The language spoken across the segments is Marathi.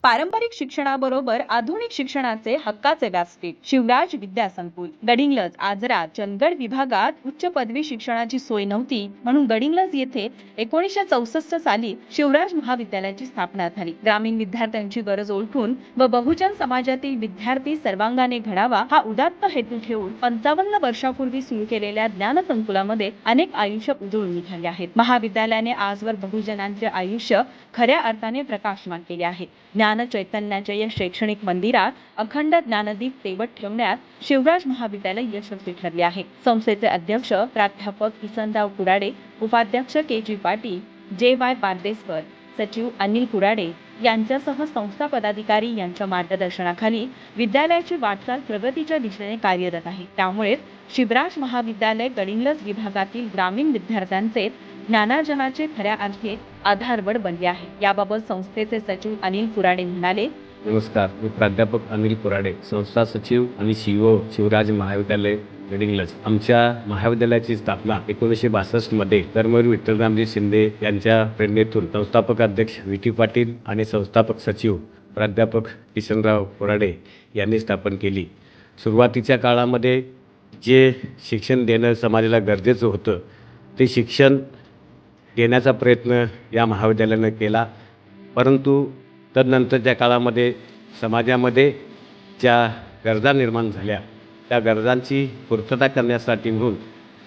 पारंपरिक शिक्षणाबरोबर आधुनिक शिक्षणाचे हक्काचे व्यासपीठ शिवराज विद्यासंकुल गडिंग्लज. आजरा चंदगड विभागात उच्च पदवी शिक्षणाची सोय नव्हती म्हणून गडिंग्लज येथे 1964 साली शिवराज महाविद्यालयाची स्थापना झाली. ग्रामीण विद्यार्थ्यांची गरज ओळखून व बहुजन समाजातील विद्यार्थी सर्वांगाने घडावा हा उदात्त हेतू ठेवून 55 वर्षापूर्वी सुरू केलेल्या ज्ञानसंकुलामध्ये अनेक आयुष्य उजळून निघाले आहेत. महाविद्यालयाने आजवर बहुजनांचे आयुष्य खऱ्या अर्थाने प्रकाशमान केले आहे. ज्ञान चैतन्याच्या या शैक्षणिक मंदिरात अखंड ज्ञानदीप तेवत ठेवण्यात शिवराज महाविद्यालय यशस्वी ठरले आहे. संस्थेचे अध्यक्ष प्राध्यापक किसनराव कुराडे, उपाध्यक्ष के.जी. पाटील, जे.वाय. पारदेसकर, सचिव अनिल कुराडे यांच्यासह संस्था पदाधिकारी यांच्या मार्गदर्शनाखाली विद्यालयाची वाटचाल प्रगतीच्या दिशेने कार्यरत आहे. त्यामुळे शिवराज महाविद्यालय गडिंग्लज विभागातील ग्रामीण विद्यार्थ्यांचे ज्ञानार्जनाचे खऱ्या अर्थी आधारवड बनले आहे. याबाबत संस्थेचे सचिव अनिल कुराडे म्हणाले, नमस्कार, मी प्राध्यापक अनिल कुराडे, संस्था सचिव आणि CEO शिवराज महाविद्यालय गडिंग्लज. आमच्या महाविद्यालयाची स्थापना 1962 मध्ये धर्मवीर विठ्ठलरामजी शिंदे यांच्या प्रेरणेतून संस्थापक अध्यक्ष V.T. पाटील आणि संस्थापक सचिव प्राध्यापक किसनराव कुराडे यांनी स्थापन केली. सुरुवातीच्या काळामध्ये जे शिक्षण देणं समाजाला गरजेचं होतं ते शिक्षण देण्याचा प्रयत्न या महाविद्यालयानं केला. परंतु तदनंतरच्या काळामध्ये समाजामध्ये ज्या गरजा निर्माण झाल्या त्या गरजांची पूर्तता करण्यासाठी म्हणून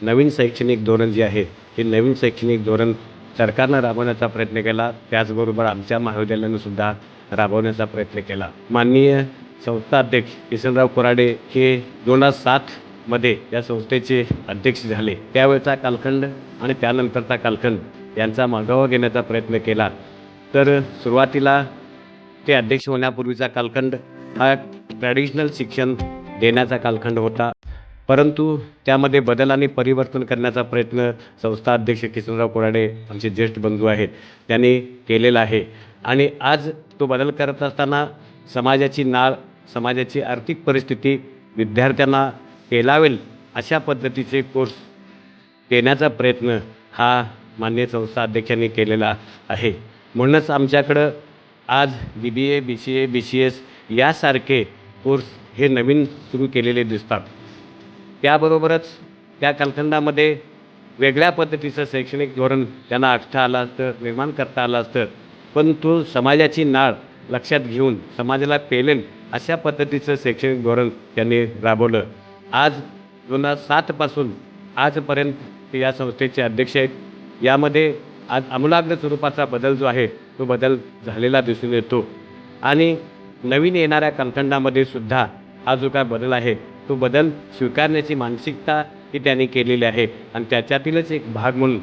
नवीन शैक्षणिक धोरण जे आहे हे नवीन शैक्षणिक धोरण सरकारनं राबवण्याचा प्रयत्न केला. त्याचबरोबर आमच्या महाविद्यालयानं सुद्धा राबवण्याचा प्रयत्न केला. माननीय संस्था अध्यक्ष किसनराव कुराडे हे 2007 मध्ये या संस्थेचे अध्यक्ष झाले. त्यावेळचा कालखंड आणि त्यानंतरचा कालखंड यांचा मागोवा घेण्याचा प्रयत्न केला. तर सुरुवातीला ते अध्यक्ष होण्यापूर्वीचा कालखंड हा ट्रॅडिशनल शिक्षण देण्याचा कालखंड होता. परंतु त्यामध्ये बदल आणि परिवर्तन करण्याचा प्रयत्न संस्था अध्यक्ष किसनराव कुराडे आमचे ज्येष्ठ बंधू आहेत त्यांनी केलेला आहे. आणि आज तो बदल करत असताना समाजाची नाळ, समाजाची आर्थिक परिस्थिती विद्यार्थ्यांना पेलावेल अशा पद्धतीचे कोर्स देण्याचा प्रयत्न हा माननीय संस्था अध्यक्षांनी केलेला आहे. म्हणूनच आमच्याकडं आज BBA, BCA, BCS यासारखे कोर्स हे नवीन सुरू केलेले दिसतात. त्याबरोबरच त्या कालखंडामध्ये वेगळ्या पद्धतीचं शैक्षणिक धोरण त्यांना आखता आलं असतं, निर्माण करता आलं असतं, पण तो समाजाची नाळ लक्षात घेऊन समाजाला पेलेल अशा पद्धतीचं शैक्षणिक धोरण त्यांनी राबवलं. आज 2007 पासून आजपर्यंत या संस्थेचे अध्यक्ष आहेत. यामध्ये आज आमूलाग्र स्वरूपाचा बदल जो आहे तो बदल झालेला दिसून येतो. आणि नवीन येणाऱ्या कालखंडामध्ये सुद्धा हा जो काय बदल आहे तो बदल स्वीकारण्याची मानसिकता ही त्यांनी केलेली आहे. आणि त्याच्यातीलच एक भाग म्हणून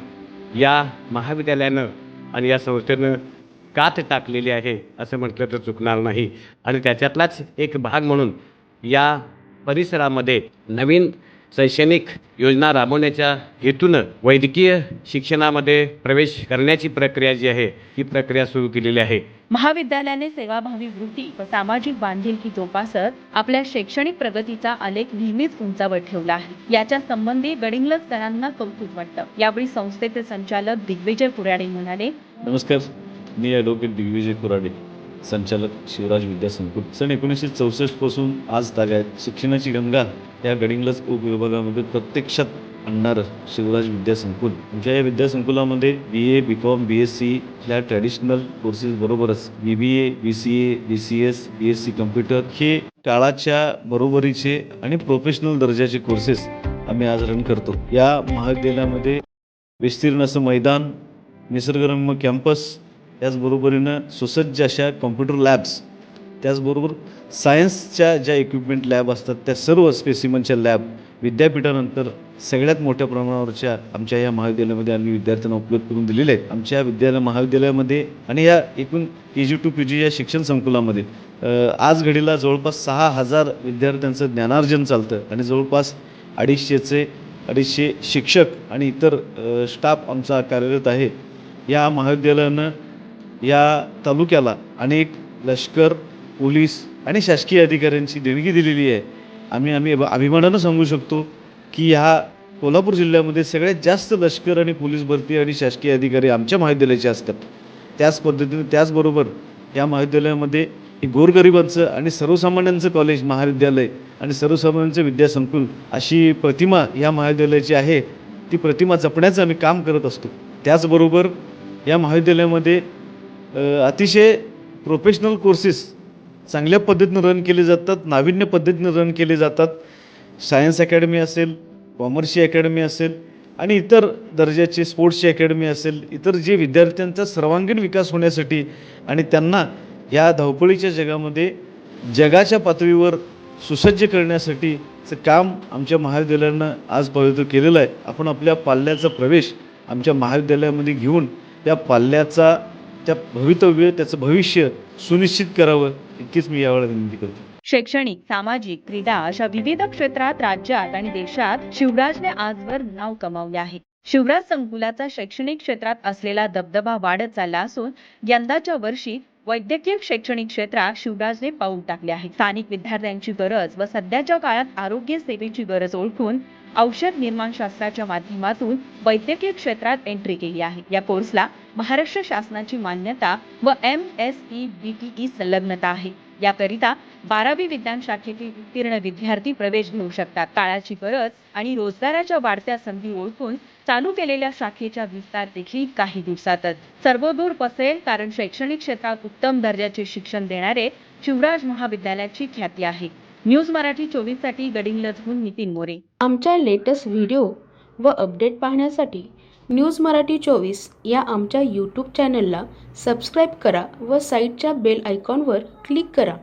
या महाविद्यालयानं आणि या संस्थेनं कात टाकलेली आहे असं म्हटलं तर चुकणार नाही. आणि त्याच्यातलाच एक भाग म्हणून या परिसरामध्ये नवीन शैक्षणिक योजना राबवण्याच्या हेतूनं वैद्यकीय शिक्षणामध्ये प्रवेश करण्याची प्रक्रिया जी आहे ही प्रक्रिया सुरू केलेली आहे. महाविद्यालयाने सेवाभावी वृत्ती व सामाजिक बांधिलकी जोपासत आपल्या शैक्षणिक प्रगतीचा आलेख नेहमीच उंचावर ठेवला आहे. याच्या संबंधी गडिंग्लजकरांना कौतुक वाटतं. यावेळी संस्थेचे संचालक दिग्विजय कुराडे म्हणाले, नमस्कार, मी ॲडव्होकेट दिग्विजय कुराडे, संचालक शिवराज विद्यासंकुल. सन 1964 पासून आज तागायत शिक्षणाची गंगा या गडिंग्लज उपविभागामध्ये प्रत्यक्षात आणणारं शिवराज विद्यासंकुल. आमच्या या विद्यासंकुलामध्ये BA, BCom, BSc या ट्रॅडिशनल कोर्सेस बरोबरच BBA, BCA, BCS, BSc computer हे काळाच्या बरोबरीचे आणि प्रोफेशनल दर्जाचे कोर्सेस आम्ही आज रन करतो. या महाविद्यालयामध्ये विस्तीर्ण असं मैदान, निसर्गरम्य कॅम्पस, त्याचबरोबरीनं सुसज्ज अशा कॉम्प्युटर लॅब्स, त्याचबरोबर सायन्सच्या ज्या इक्विपमेंट लॅब असतात त्या सर्व स्पेसिमनच्या लॅब विद्यापीठानंतर सगळ्यात मोठ्या प्रमाणावरच्या आमच्या या महाविद्यालयामध्ये आम्ही विद्यार्थ्यांना उपलब्ध करून दिलेले आहेत. आमच्या महाविद्यालयामध्ये आणि या एकूण KG to PG या शिक्षण संकुलामध्ये आज घडीला जवळपास 6000 विद्यार्थ्यांचं ज्ञानार्जन चालतं आणि जवळपास 250 शिक्षक आणि इतर स्टाफ आमचा कार्यरत आहे. या महाविद्यालयानं या तालुक्याला अनेक लष्कर, पोलीस आणि शासकीय अधिकाऱ्यांची देणगी दिलेली आहे. आम्ही अभिमानानं सांगू शकतो की ह्या कोल्हापूर जिल्ह्यामध्ये सगळ्यात जास्त लष्कर आणि पोलीस भरती आणि शासकीय अधिकारी आमच्या महाविद्यालयाचे असतात. त्याच पद्धतीने त्याचबरोबर या महाविद्यालयामध्ये हे गोरगरिबांचं आणि सर्वसामान्यांचं कॉलेज महाविद्यालय आणि सर्वसामान्यांचं विद्यासंकुल अशी प्रतिमा या महाविद्यालयाची आहे. ती प्रतिमा जपण्याचं आम्ही काम करत असतो. त्याचबरोबर या महाविद्यालयामध्ये अतिशय प्रोफेशनल कोर्सेस चांगल्या पद्धतीनं रन केले जातात, नाविन्य पद्धतीनं रन केले जातात. सायन्स अकॅडमी असेल, कॉमर्सची अकॅडमी असेल आणि इतर दर्जाची स्पोर्ट्सची अकॅडमी असेल, इतर जे विद्यार्थ्यांचा सर्वांगीण विकास होण्यासाठी आणि त्यांना या धावपळीच्या जगामध्ये जगाच्या पातळीवर सुसज्ज करण्यासाठीचं काम आमच्या महाविद्यालयानं आज पवित्र केलेलं आहे. आपण आपल्या पाल्याचा प्रवेश आमच्या महाविद्यालयामध्ये घेऊन त्या पाल्याचा त्या भवितव्य त्याचं भविष्य सुनिश्चित करावं इतकीच मी यावेळी विनंती करतो. शैक्षणिक, सामाजिक, क्रीडा अशा विविध क्षेत्रात राज्यात आणि देशात शिवराजने आजवर नाव कमावले आहे. शिवराज संकुलाचा शैक्षणिक क्षेत्रात असलेला दबदबा वाढत चालला असून यंदाच्या वर्षी वैद्यकीय शैक्षणिक क्षेत्रात शिवराजने पाऊल टाकले आहे. स्थानिक विद्यार्थ्यांची गरज व सध्याच्या काळात आरोग्य सेवेची गरज ओळखून औषध निर्माणशास्त्राच्या माध्यमातून वैद्यकीय क्षेत्रात एंट्री केली आहे. या कोर्सला महाराष्ट्र शासनाची मान्यता व MSEBTE संलग्नता आहे. याकरिता 12वी विज्ञान शाखेतील उत्तीर्ण विद्यार्थी प्रवेश घेऊ शकतात. काळाची गरज आणि रोजगाराच्या वाढत्या संधी ओळखून चालू केलेल्या शाखेचा विस्तार देखील काही दिवसातच सर्वदूर पसरेल, कारण शैक्षणिक क्षेत्रात उत्तम दर्जाचे शिक्षण देणारे शिवराज महाविद्यालयाची ख्याती आहे. न्यूज मराठी 24 साठी गडिंग्लजहून नितीन मोरे. आमच्या लेटेस्ट व्हिडिओ व अपडेट पाहण्यासाठी न्यूज मराठी 24 या आमच्या यूट्यूब चॅनलला सबस्क्राईब करा व साईडच्या बेल आयकॉनवर क्लिक करा.